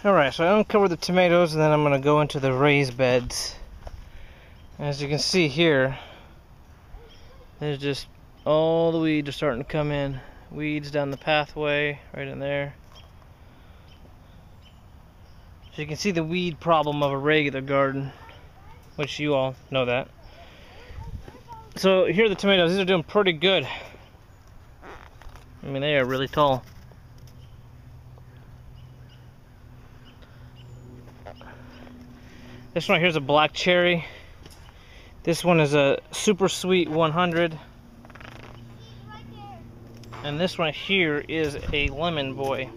Alright, so I uncovered the tomatoes and then I'm going to go into the raised beds. As you can see here, there's just all the weeds are starting to come in. Weeds down the pathway, right in there. So you can see the weed problem of a regular garden, which you all know that. So here are the tomatoes. These are doing pretty good. I mean, they are really tall. This one here is a black cherry. This one is a super sweet 100. And this one here is a lemon boy.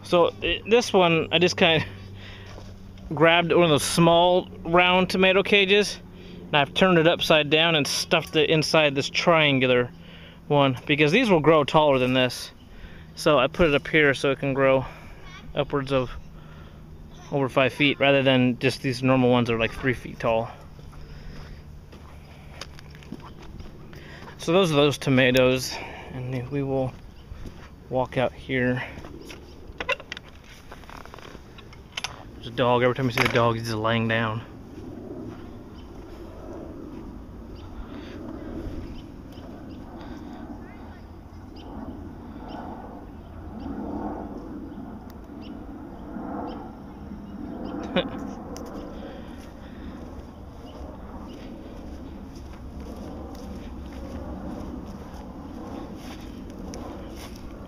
So this one, I just kind of grabbed one of those small round tomato cages and I've turned it upside down and stuffed it inside this triangular one because these will grow taller than this. So I put it up here so it can grow upwards of over 5 feet rather than just these normal ones that are like 3 feet tall. So those are those tomatoes, and we will walk out here. There's a dog. Every time you see the dog, he's just laying down.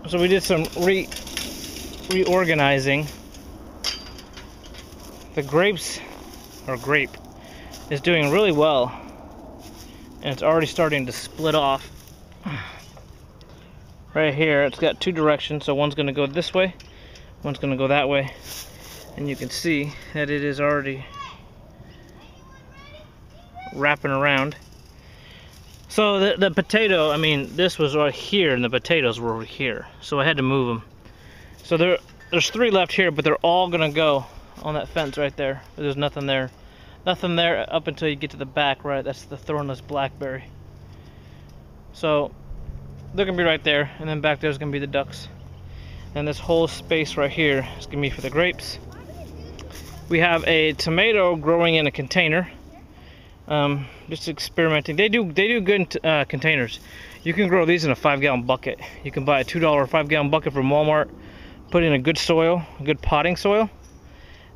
So we did some reorganizing. The grape is doing really well, and it's already starting to split off. Right here, it's got two directions, so one's going to go this way, one's going to go that way, and you can see that it is already wrapping around. So the potato, I mean, this was right here and the potatoes were over here, so I had to move them. So there's 3 left here, but they're all gonna go on that fence right there. There's nothing there. Nothing there up until you get to the back, right? That's the thornless blackberry. So they're gonna be right there, and then back there's gonna be the ducks. And this whole space right here is gonna be for the grapes. We have a tomato growing in a container. Just experimenting. They do good in containers. You can grow these in a 5-gallon bucket. You can buy a $2 5-gallon bucket from Walmart, put in a good soil, a good potting soil,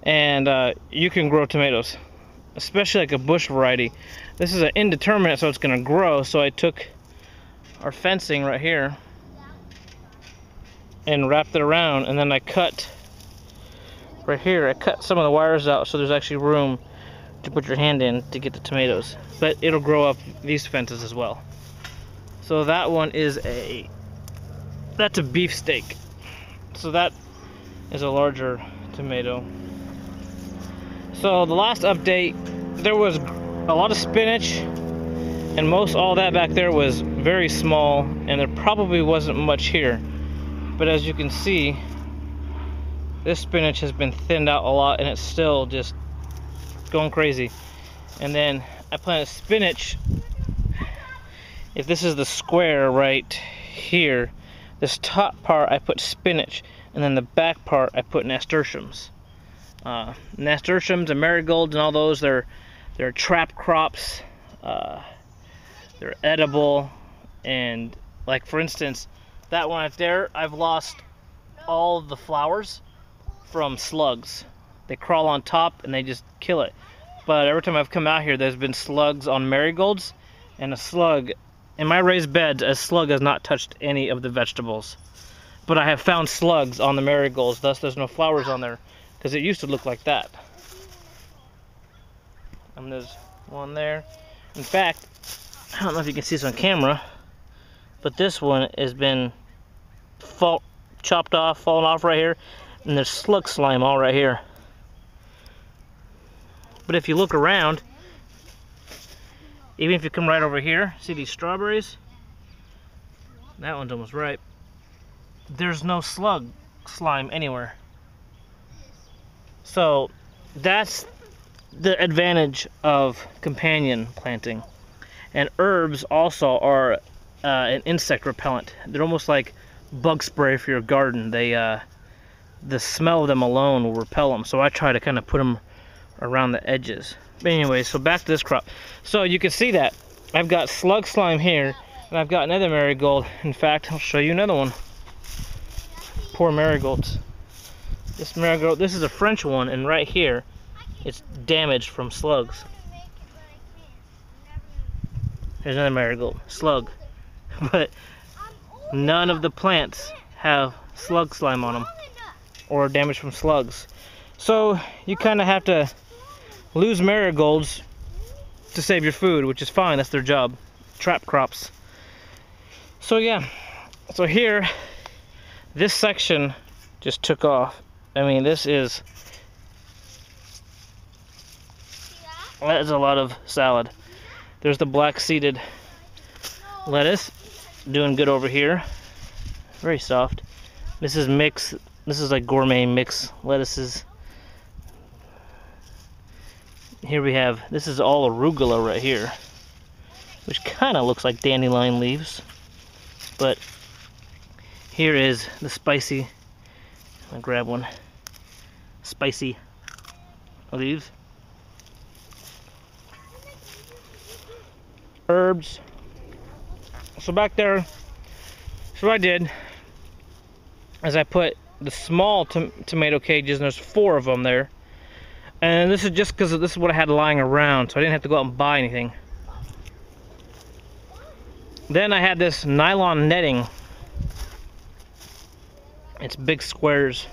and you can grow tomatoes, especially like a bush variety. This is an indeterminate, so it's going to grow. So I took our fencing right here and wrapped it around, and then I cut right here. I cut some of the wires out so there's actually room to put your hand in to get the tomatoes, but it'll grow up these fences as well. So that one is that's a beefsteak, so that is a larger tomato. So the last update, there was a lot of spinach, and most all that back there was very small, and there probably wasn't much here, but as you can see, this spinach has been thinned out a lot, and it's still just going crazy. And then I planted spinach. If this is the square right here, this top part I put spinach, and then the back part I put nasturtiums. Nasturtiums and marigolds and all those, they're trap crops. They're edible, and like for instance, that one right there, I've lost all the flowers from slugs. They crawl on top and they just kill it. But every time I've come out here, there's been slugs on marigolds, and a slug, in my raised beds, a slug has not touched any of the vegetables. But I have found slugs on the marigolds, thus there's no flowers on there, because it used to look like that. And there's one there. In fact, I don't know if you can see this on camera, but this one has been chopped off, fallen off right here, and there's slug slime all right here. But if you look around, even if you come right over here, see these strawberries? That one's almost ripe. There's no slug slime anywhere. So that's the advantage of companion planting. And herbs also are an insect repellent. They're almost like bug spray for your garden. They the smell of them alone will repel them. So I try to kind of put them around the edges. But anyway, so back to this crop. So you can see that I've got slug slime here, and I've got another marigold. In fact, I'll show you another one. Poor marigolds. This marigold, this is a French one, and right here, it's damaged from slugs. Here's another marigold, slug. But none of the plants have slug slime on them, or damage from slugs. So you kind of have to lose marigolds to save your food, which is fine, that's their job. Trap crops. So yeah, so here, this section just took off. I mean, that is a lot of salad. There's the black seeded lettuce, doing good over here. Very soft. This is mix. This is like gourmet mix lettuces. Here we have, this is all arugula right here, which kind of looks like dandelion leaves. But here is the spicy, I'll grab one, spicy leaves. Herbs. So back there, so what I did is I put the small tomato cages, and there's 4 of them there. And this is just because this is what I had lying around, so I didn't have to go out and buy anything. Then I had this nylon netting. It's big squares.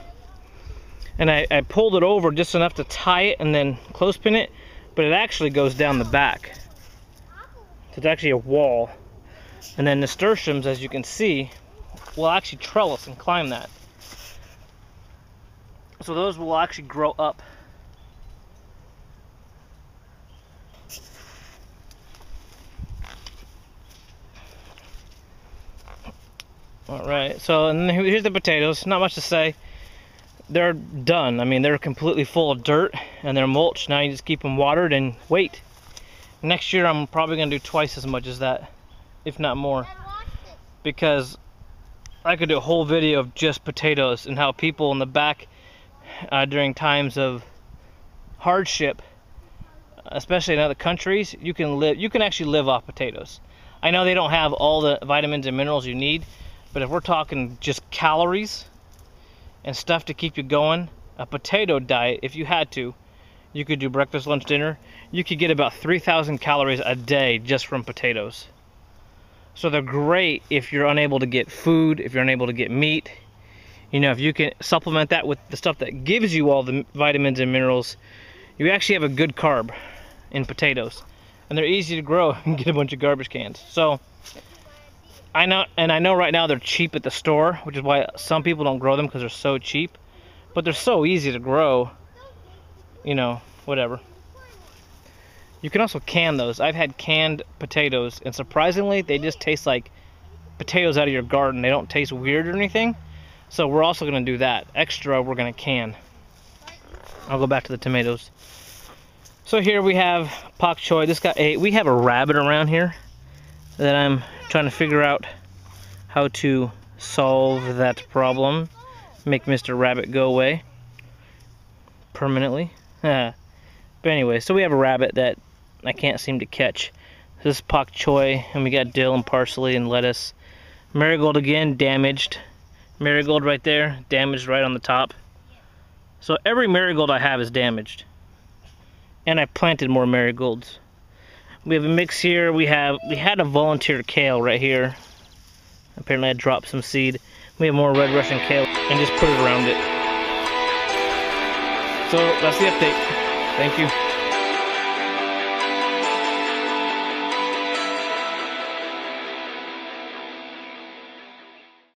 And I pulled it over just enough to tie it and then clothespin it, but it actually goes down the back. So it's actually a wall. And then nasturtiums, as you can see, will actually trellis and climb that. So those will actually grow up. Alright, so and then here's the potatoes. Not much to say. They're done. I mean, they're completely full of dirt and they're mulched. Now you just keep them watered and wait. Next year I'm probably going to do twice as much as that, if not more. Because I could do a whole video of just potatoes and how people in the back during times of hardship, especially in other countries, you can actually live off potatoes. I know they don't have all the vitamins and minerals you need, but if we're talking just calories and stuff to keep you going, a potato diet, if you had to, you could do breakfast, lunch, dinner, you could get about 3,000 calories a day just from potatoes. So they're great if you're unable to get food, if you're unable to get meat. You know, if you can supplement that with the stuff that gives you all the vitamins and minerals, you actually have a good carb in potatoes. And they're easy to grow and get a bunch of garbage cans. So I know right now they're cheap at the store, which is why some people don't grow them, because they're so cheap. But they're so easy to grow, you know, whatever. You can also can those. I've had canned potatoes, and surprisingly, they just taste like potatoes out of your garden. They don't taste weird or anything. So we're also going to do that. Extra, we're going to can. I'll go back to the tomatoes. So here we have pak choi. This got we have a rabbit around here that I'm trying to figure out how to solve that problem. Make Mr. Rabbit go away permanently. But anyway, so we have a rabbit that I can't seem to catch. This is pak choi, and we got dill and parsley and lettuce. Marigold again, damaged. Marigold right there, damaged right on the top. So every marigold I have is damaged. And I planted more marigolds. We have a mix here. We had a volunteer kale right here. Apparently I dropped some seed. We have more red Russian kale and just put it around it. So that's the update. Thank you.